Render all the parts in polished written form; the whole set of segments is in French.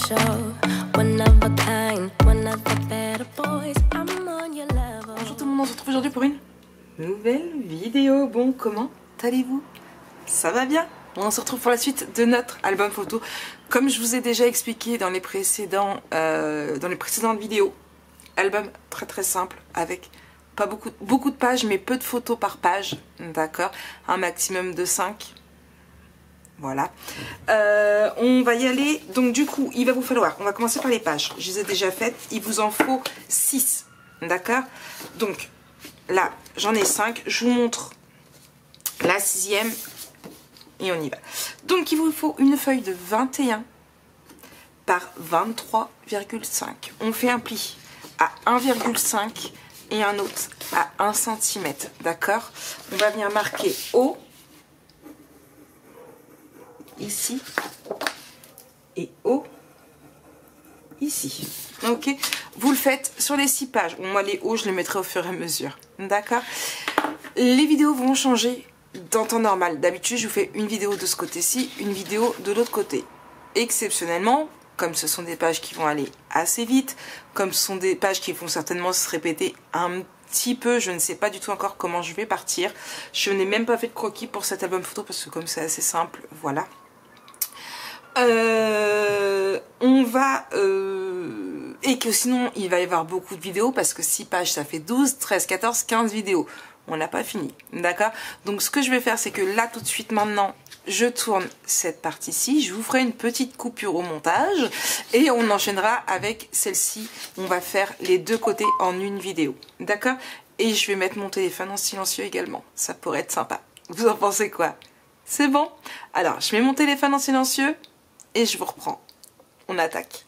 Bonjour tout le monde, on se retrouve aujourd'hui pour une nouvelle vidéo. Bon, comment allez-vous? Ça va bien? On se retrouve pour la suite de notre album photo. Comme je vous ai déjà expliqué dans les précédentes vidéos, album très simple avec pas beaucoup de pages mais peu de photos par page, d'accord, un maximum de 5. Voilà, on va y aller. Donc du coup il va vous falloir, on va commencer par les pages, je les ai déjà faites, il vous en faut 6, d'accord. Donc là j'en ai 5, je vous montre la 6e et on y va. Donc il vous faut une feuille de 21 par 23,5. On fait un pli à 1,5 et un autre à 1 cm, d'accord. On va venir marquer haut ici et haut ici, ok. Vous le faites sur les 6 pages. Bon, moi les hauts je les mettrai au fur et à mesure, d'accord. Les vidéos vont changer dans temps normal. D'habitude je vous fais une vidéo de ce côté-ci, une vidéo de l'autre côté. Exceptionnellement, comme ce sont des pages qui vont aller assez vite, comme ce sont des pages qui vont certainement se répéter un petit peu, je ne sais pas du tout encore comment je vais partir. Je n'ai même pas fait de croquis pour cet album photo parce que comme c'est assez simple, voilà. On va et que sinon il va y avoir beaucoup de vidéos parce que 6 pages ça fait 12, 13, 14, 15 vidéos. On n'a pas fini, d'accord. Donc ce que je vais faire c'est que là tout de suite maintenant je tourne cette partie-ci, je vous ferai une petite coupure au montage et on enchaînera avec celle-ci. On va faire les deux côtés en une vidéo, d'accord. Et je vais mettre mon téléphone en silencieux également, ça pourrait être sympa. Vous en pensez quoi? C'est bon? Alors je mets mon téléphone en silencieux et je vous reprends. On attaque.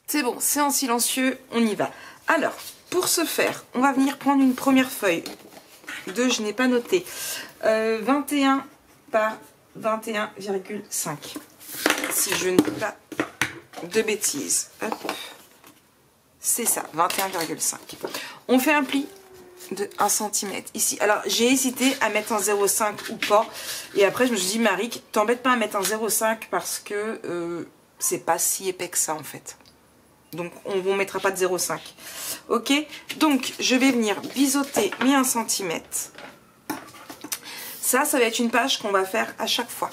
C'est bon, c'est en silencieux, on y va. Alors, pour ce faire, on va venir prendre une première feuille de, je n'ai pas noté, 21 par 21,5. Si je ne dis pas de bêtises. Hop. C'est ça, 21,5. On fait un pli de 1 cm ici. Alors j'ai hésité à mettre un 0,5 ou pas, et après je me suis dit Marie, t'embête pas à mettre un 0,5 parce que c'est pas si épais que ça en fait, donc on ne mettra pas de 0,5, ok. Donc je vais venir biseauter mes 1 cm. Ça va être une page qu'on va faire à chaque fois.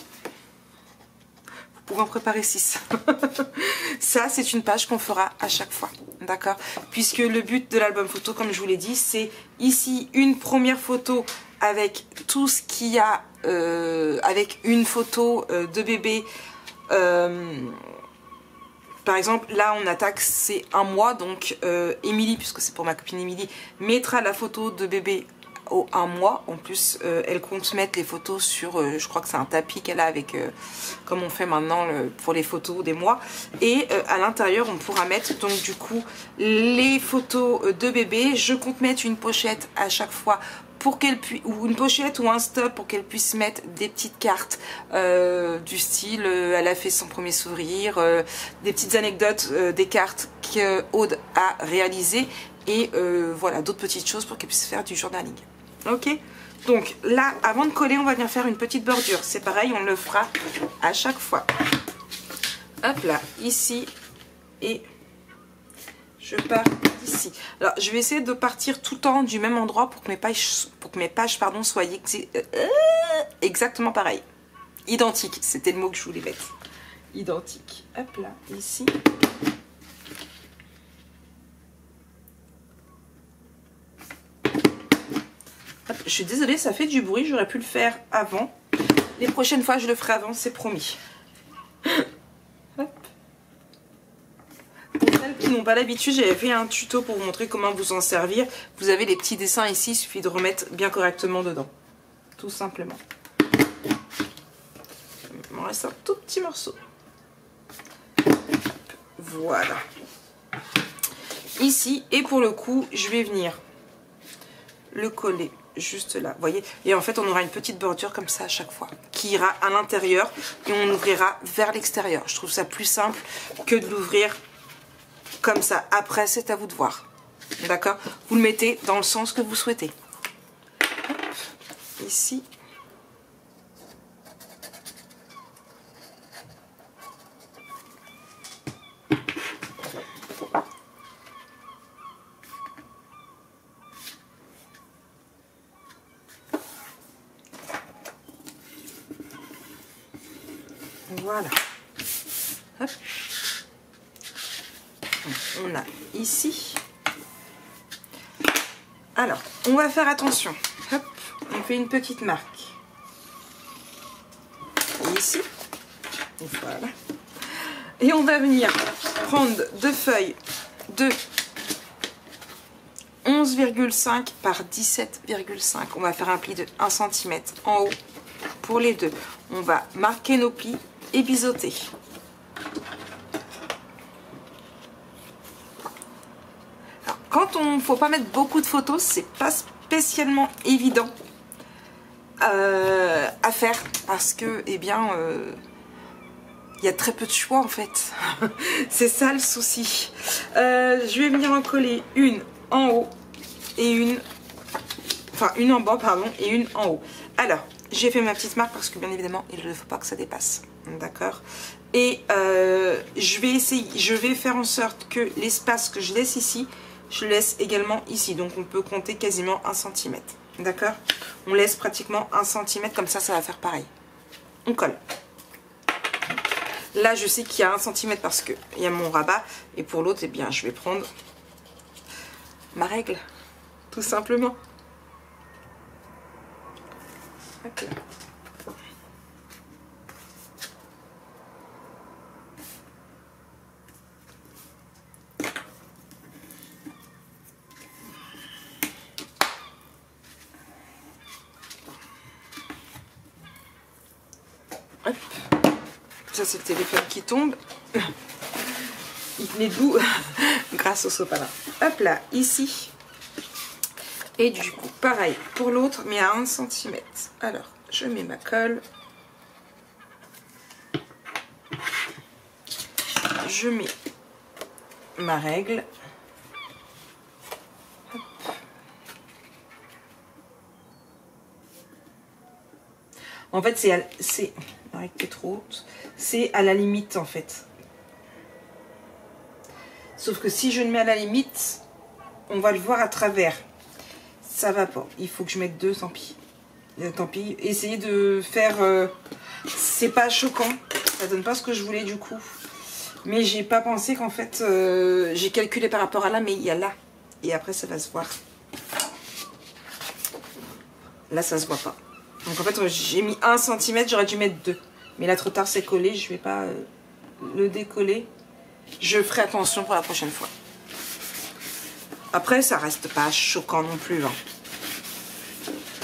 Vous pouvez en préparer 6. Ça c'est une page qu'on fera à chaque fois, d'accord, puisque le but de l'album photo, comme je vous l'ai dit, c'est ici une première photo avec tout ce qu'il y a, avec une photo de bébé. Par exemple là on attaque, c'est un mois, donc Émilie, puisque c'est pour ma copine Émilie, mettra la photo de bébé au 1 mois. En plus elle compte mettre les photos sur, je crois que c'est un tapis qu'elle a avec, comme on fait maintenant pour les photos des mois, et à l'intérieur on pourra mettre donc du coup les photos de bébé. Je compte mettre une pochette à chaque fois pour qu'elle puisse, ou une pochette ou un stop pour qu'elle puisse mettre des petites cartes du style elle a fait son premier sourire, des petites anecdotes, des cartes qu'Aude a réalisées, et voilà, d'autres petites choses pour qu'elle puisse faire du journaling, ok. Donc là avant de coller on va venir faire une petite bordure, c'est pareil, on le fera à chaque fois. Hop là, ici, et je pars ici. Alors je vais essayer de partir tout le temps du même endroit pour que mes pages pardon, soient exactement pareil, identique, c'était le mot que je voulais mettre, identique. Hop là, ici. Hop, je suis désolée, ça fait du bruit, j'aurais pu le faire avant. Les prochaines fois je le ferai avant, c'est promis. Hop. Pour celles qui n'ont pas l'habitude, j'avais fait un tuto pour vous montrer comment vous en servir. Vous avez les petits dessins ici, il suffit de remettre bien correctement dedans, tout simplement. Il m'en reste un tout petit morceau. Voilà. Ici, et pour le coup, je vais venir le coller juste là, vous voyez. Et en fait, on aura une petite bordure comme ça à chaque fois, qui ira à l'intérieur et on ouvrira vers l'extérieur. Je trouve ça plus simple que de l'ouvrir comme ça. Après, c'est à vous de voir, d'accord. Vous le mettez dans le sens que vous souhaitez. Hop, ici. Voilà. Hop. On a ici. Alors, on va faire attention. Hop, on fait une petite marque. Ici. Voilà. Et on va venir prendre deux feuilles de 11,5 par 17,5. On va faire un pli de 1 cm en haut pour les deux. On va marquer nos plis et biseauter. Alors, quand on faut pas mettre beaucoup de photos, c'est pas spécialement évident à faire parce que eh bien il y a très peu de choix en fait. C'est ça le souci. Je vais venir en coller une en haut et une en bas pardon et une en haut. Alors j'ai fait ma petite marque parce que bien évidemment il ne faut pas que ça dépasse, d'accord. Et je vais faire en sorte que l'espace que je laisse ici, je laisse également ici, donc on peut compter quasiment 1 cm, d'accord. On laisse pratiquement 1 cm, comme ça va faire pareil. On colle. Là je sais qu'il y a 1 cm parce qu'il y a mon rabat, et pour l'autre eh bien je vais prendre ma règle, tout simplement. Okay. Hop. Ça c'est le téléphone qui tombe. Il tenait debout grâce au sopalin. Hop là, ici. Et du coup, pareil pour l'autre, mais à 1 cm. Alors, je mets ma colle. Je mets ma règle. Hop. En fait, c'est la règle qui est trop haute. C'est à la limite, en fait. Sauf que si je le mets à la limite, on va le voir à travers. Ça va pas. Il faut que je mette 2, tant pis. Tant pis. Essayez de faire... c'est pas choquant. Ça donne pas ce que je voulais du coup. Mais j'ai pas pensé qu'en fait... j'ai calculé par rapport à là, mais il y a là. Et après, ça va se voir. Là, ça se voit pas. Donc en fait, j'ai mis 1 cm. J'aurais dû mettre 2. Mais là, trop tard, c'est collé. Je vais pas le décoller. Je ferai attention pour la prochaine fois. Après, ça reste pas choquant non plus. Hein.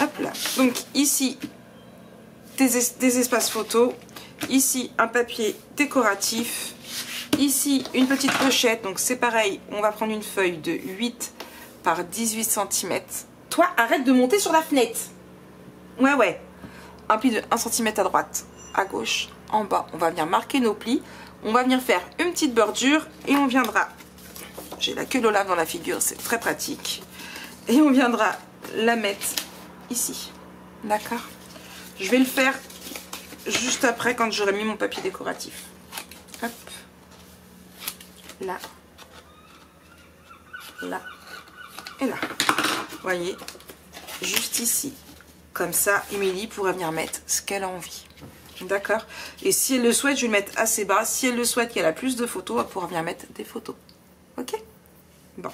Hop là. Donc ici, des espaces photos. Ici, un papier décoratif. Ici, une petite pochette. Donc c'est pareil, on va prendre une feuille de 8 par 18 cm. Toi, arrête de monter sur la fenêtre. Ouais. Un pli de 1 cm à droite, à gauche, en bas. On va venir marquer nos plis. On va venir faire une petite bordure et on viendra... J'ai la queue Olaf dans la figure, c'est très pratique. Et on viendra la mettre ici. D'accord? Je vais le faire juste après quand j'aurai mis mon papier décoratif. Hop. Là. Là. Et là. Vous voyez? Juste ici. Comme ça, Émilie pourra venir mettre ce qu'elle a envie. D'accord? Et si elle le souhaite, je vais le mettre assez bas. Si elle le souhaite qu'elle a plus de photos, elle pourra venir mettre des photos. Ok? Bon.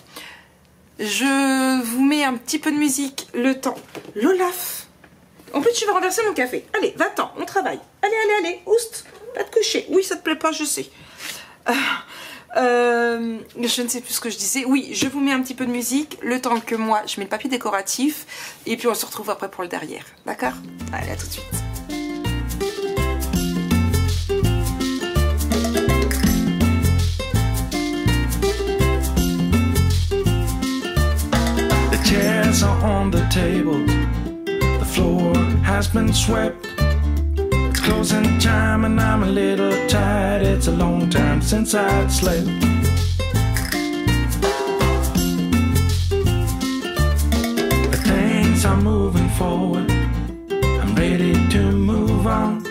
Je vous mets un petit peu de musique le temps. L'Olaf! En plus, tu vas renverser mon café. Allez, va-t'en, on travaille. Allez, oust, va te coucher. Oui, ça te plaît pas, je sais. Je ne sais plus ce que je disais. Oui, je vous mets un petit peu de musique, le temps que moi, je mets le papier décoratif. Et puis, on se retrouve après pour le derrière. D'accord? Allez, à tout de suite. Chairs are on the table. The floor has been swept. It's closing time and I'm a little tired. It's a long time since I'd slept. But things are moving forward. I'm ready to move on.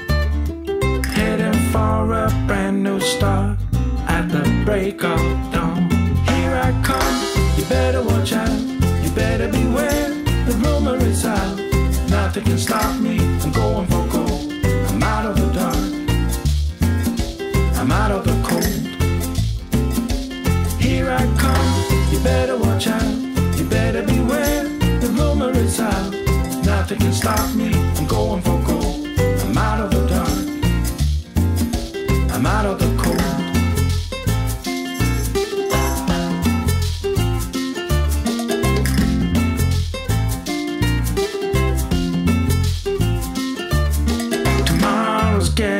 Heading for a brand new start at the break of dawn. Here I come, you better watch out. Better beware, the rumor is out. Nothing can stop me, I'm going for gold. I'm out of the dark.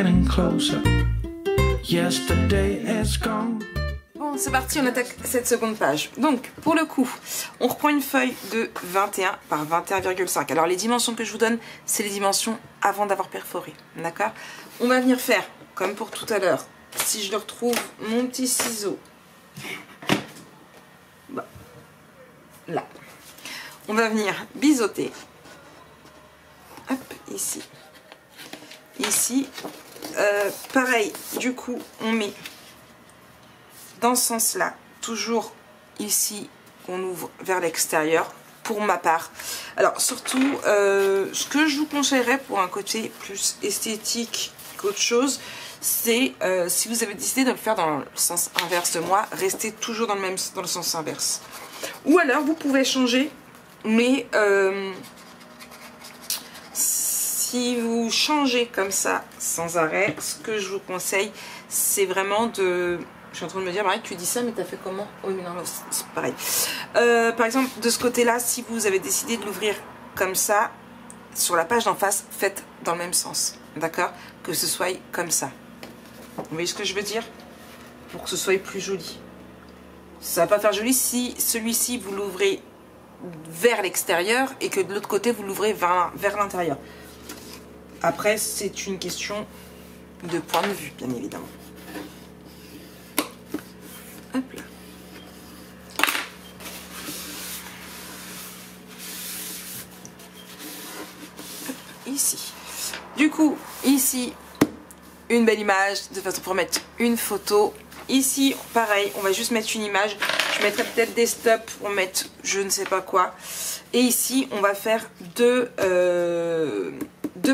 getting closer. Yesterday is gone. Bon, c'est parti, on attaque cette seconde page. Donc, pour le coup, on reprend une feuille de 21 par 21,5. Alors, les dimensions que je vous donne, c'est les dimensions avant d'avoir perforé. D'accord? On va venir faire, comme pour tout à l'heure, si je le retrouve, mon petit ciseau. Bon. Là. On va venir biseauter. Hop, ici. Ici. Pareil, du coup, on met dans ce sens-là, toujours ici, on ouvre vers l'extérieur, pour ma part. Alors, surtout, ce que je vous conseillerais pour un côté plus esthétique qu'autre chose, c'est, si vous avez décidé de le faire dans le sens inverse de moi, restez toujours dans le sens inverse. Ou alors, vous pouvez changer, mais si vous changez comme ça, sans arrêt, ce que je vous conseille, c'est vraiment de... Je suis en train de me dire, Marie, tu dis ça, mais t'as fait comment? Oui, mais non, c'est pareil. Par exemple, de ce côté-là, si vous avez décidé de l'ouvrir comme ça, sur la page d'en face, faites dans le même sens, d'accord? Que ce soit comme ça. Vous voyez ce que je veux dire? Pour que ce soit plus joli. Ça va pas faire joli si celui-ci, vous l'ouvrez vers l'extérieur et que de l'autre côté, vous l'ouvrez vers l'intérieur. Après, c'est une question de point de vue, bien évidemment. Hop là. Hop, ici. Du coup, ici, une belle image, de façon pour mettre une photo. Ici, pareil, on va juste mettre une image. Je mettrai peut-être des stops pour mettre je ne sais pas quoi. Et ici, on va faire deux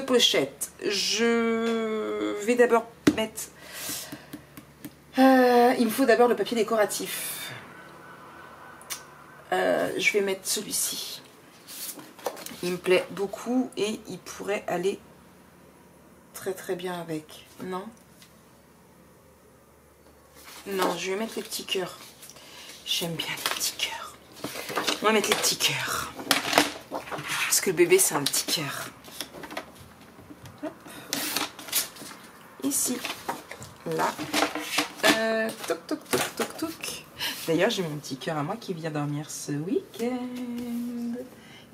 pochettes. Je vais d'abord mettre... il me faut d'abord le papier décoratif. Je vais mettre celui-ci. Il me plaît beaucoup et il pourrait aller très très bien avec. Non? Non, je vais mettre les petits cœurs. J'aime bien les petits cœurs. On va mettre les petits cœurs. Parce que le bébé, c'est un petit cœur. Ici. Là. Toc, toc, toc, toc, toc. D'ailleurs, j'ai mon petit cœur à moi qui vient dormir ce week-end.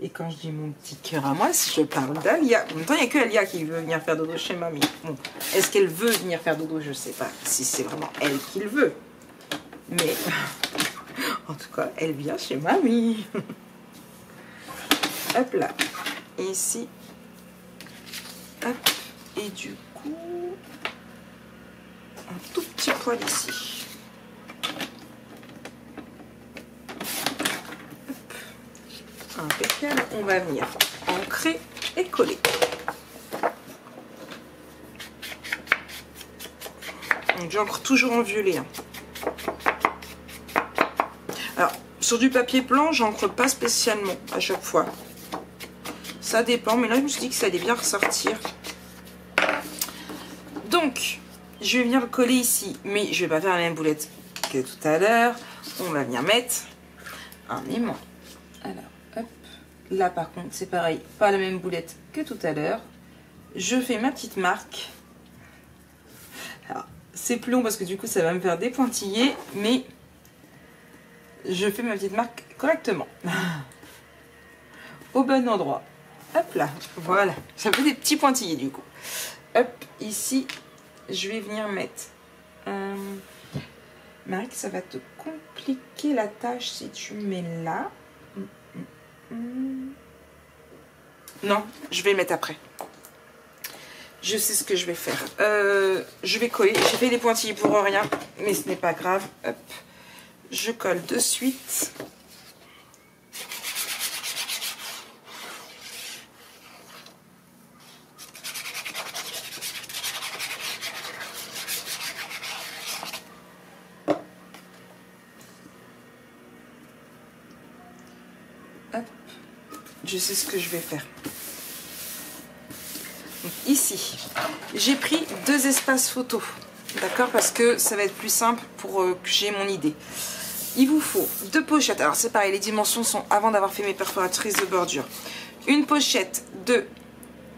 Et quand je dis mon petit cœur à moi, je parle d'Alia. En même temps, il n'y a que Alia qui veut venir faire dodo chez mamie. Bon, est-ce qu'elle veut venir faire dodo? Je ne sais pas si c'est vraiment elle qui le veut. Mais, en tout cas, elle vient chez mamie. Hop là. Et ici. Hop. Et du coup, un tout petit poil ici. Impeccable. On va venir ancrer et coller. Donc j'encre toujours en violet. Hein. Alors, sur du papier blanc, j'encre pas spécialement à chaque fois. Ça dépend, mais là je me suis dit que ça allait bien ressortir. Donc, je vais venir le coller ici, mais je vais pas faire la même boulette que tout à l'heure. On va venir mettre un aimant. Alors, hop. Là, par contre, c'est pareil, pas la même boulette que tout à l'heure. Je fais ma petite marque. Alors, c'est plus long parce que du coup, ça va me faire des pointillés, mais je fais ma petite marque correctement. Au bon endroit. Hop là, voilà. Ça fait des petits pointillés du coup. Hop, ici, je vais venir mettre... Marie, ça va te compliquer la tâche si tu mets là. Non, je vais le mettre après. Je sais ce que je vais faire. Je vais coller. J'ai fait des pointillés pour rien, mais ce n'est pas grave. Hop, je colle de suite. Je sais ce que je vais faire. Donc, ici, j'ai pris 2 espaces photos. D'accord? Parce que ça va être plus simple pour que j'ai mon idée. Il vous faut 2 pochettes. Alors, c'est pareil, les dimensions sont avant d'avoir fait mes perforatrices de bordure. Une pochette de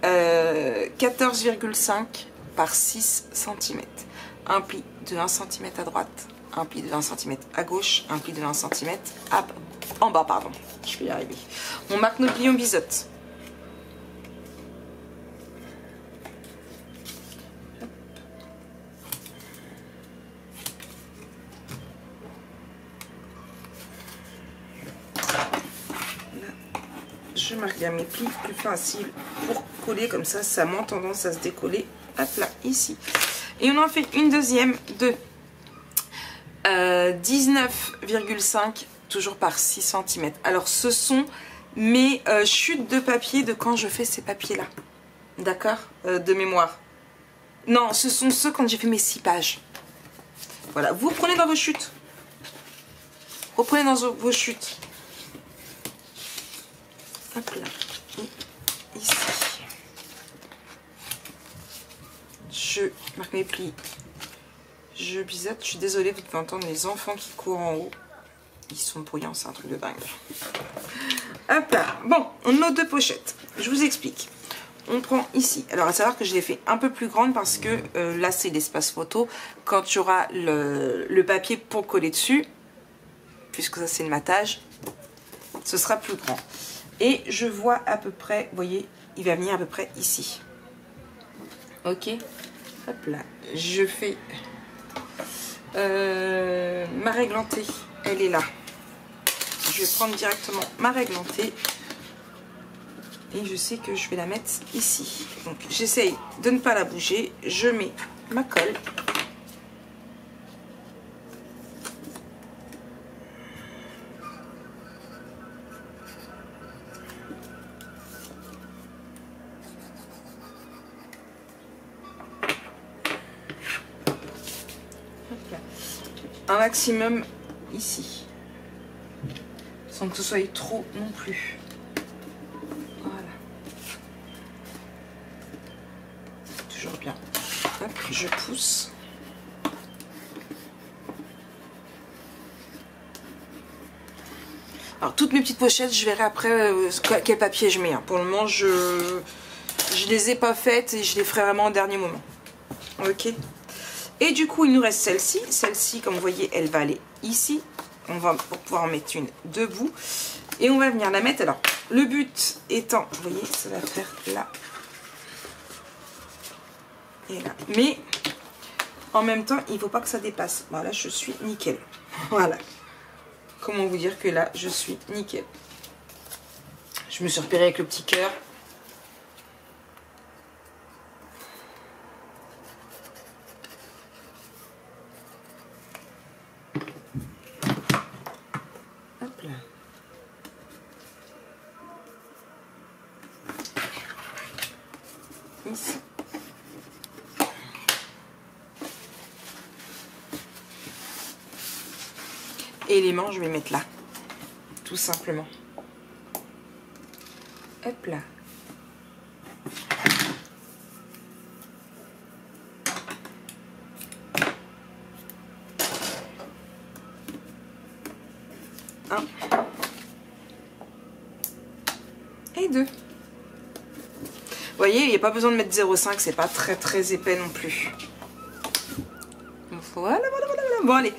14,5 par 6 cm. Un pli de 1 cm à droite, un pli de 1 cm à gauche, un pli de 1 cm en bas, pardon. Je vais y arriver. Mon marque nos plions biseaute. Je marque bien mes plis plus faciles pour coller, comme ça, ça a moins tendance à se décoller. Hop là, ici. Et on en fait une deuxième de 19,5, toujours par 6 cm. Alors, ce sont mes chutes de papier de quand je fais ces papiers-là. D'accord, de mémoire. Non, ce sont ceux quand j'ai fait mes 6 pages. Voilà, vous reprenez dans vos chutes. Reprenez dans vos chutes. Hop là, et ici. Je marque mes plis. Je biseaute. Je suis désolée, vous devez entendre les enfants qui courent en haut. Ils sont bruyants, c'est un truc de dingue. Hop là. Bon, on a nos 2 pochettes. Je vous explique. On prend ici. Alors, à savoir que je l'ai fait un peu plus grande parce que là, c'est l'espace photo. Quand tu auras le papier pour coller dessus, puisque ça, c'est le matage, ce sera plus grand. Et je vois à peu près, vous voyez, il va venir à peu près ici. Ok. Hop là. Je fais ma réglantée. Elle est là. Je vais prendre directement ma réglantée. Et je sais que je vais la mettre ici. Donc j'essaye de ne pas la bouger. Je mets ma colle. Un maximum ici, sans que ce soit trop non plus. Voilà. Toujours bien. Hop, je pousse. Alors toutes mes petites pochettes, je verrai après quel papier je mets. Pour le moment, je les ai pas faites et je les ferai vraiment au dernier moment. Ok. Et du coup, il nous reste celle-ci. Celle-ci, comme vous voyez, elle va aller ici. On va pouvoir en mettre une debout. Et on va venir la mettre. Alors, le but étant, vous voyez, ça va faire là. Et là. Mais, en même temps, il ne faut pas que ça dépasse. Voilà, je suis nickel. Voilà. Comment vous dire que là, je suis nickel. Je me suis repérée avec le petit cœur. Ici. Et les manches, je vais les mettre là. Tout simplement. Hop là. Un. Et 2. Vous voyez, il n'y a pas besoin de mettre 0,5, c'est pas très épais non plus. Voilà. Bon, allez,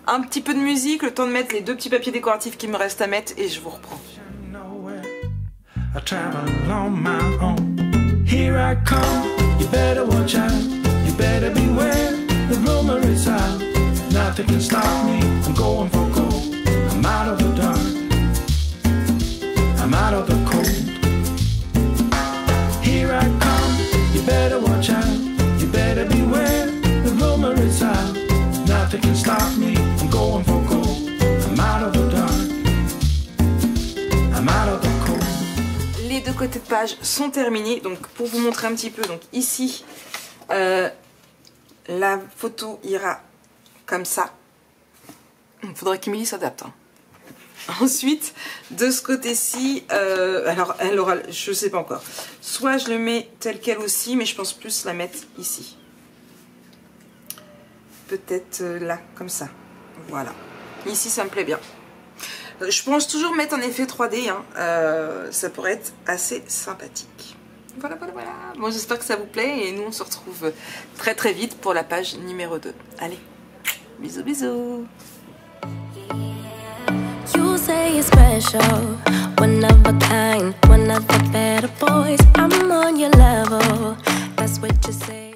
un petit peu de musique, le temps de mettre les 2 petits papiers décoratifs qui me restent à mettre et je vous reprends. I travel on my own. Here I come. You better watch out. You better beware. The rumor is out. Nothing can stop me. I'm going for gold. I'm out of the dark. I'm out of the cold. Here I come. You better watch out. You better beware. The rumor is out. Nothing can stop me. I'm going for gold. I'm out of the dark. I'm out of the cold. Les 2 côtés de page sont terminés. Donc pour vous montrer un petit peu, donc ici la photo ira comme ça. Il faudra qu'Emilie s'adapte. Hein. Ensuite, de ce côté-ci, alors elle aura, je sais pas encore. Soit je le mets tel quel aussi, mais je pense plus la mettre ici. Peut-être là, comme ça. Voilà. Ici, ça me plaît bien. Je pense toujours mettre un effet 3D, hein. Ça pourrait être assez sympathique. Voilà. Bon, j'espère que ça vous plaît et nous on se retrouve très très vite pour la page numéro 2. Allez, bisous. You say you're special, one of a kind, one of the better boys. I'm on your level, that's what you say.